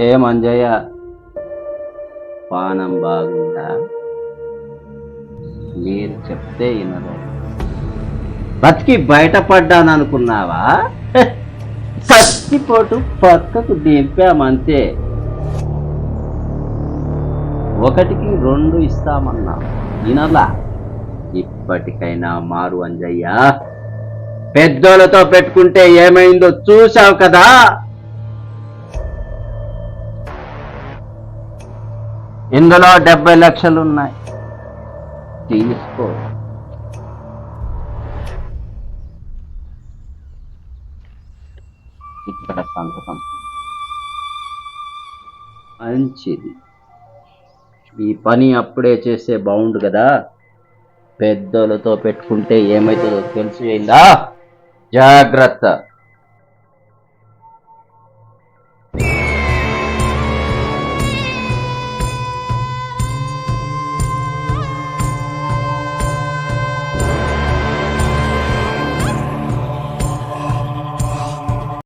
ఏం అంజయ్య, పానం బాగుందా? మీరు చెప్తే వినదు. బతికి బయటపడ్డాననుకున్నావా? కత్తిపోటు పక్కకు దింపామంతే. 1కి 2 ఇస్తామన్నా వినలా. ఇప్పటికైనా మారు అంజయ్య. పెద్దోళ్ళతో పెట్టుకుంటే ఏమైందో చూసావు కదా. ఇందులో 70 లక్షలున్నాయి, తీసుకో. ఇక్కడ సంతకం. మంచిది. ఈ పని అప్పుడే చేస్తే బాగుండు కదా. పెద్దోళ్ళతో పెట్టుకుంటే ఏమైతుందో తెలిసి అయిందా? జాగ్రత్త.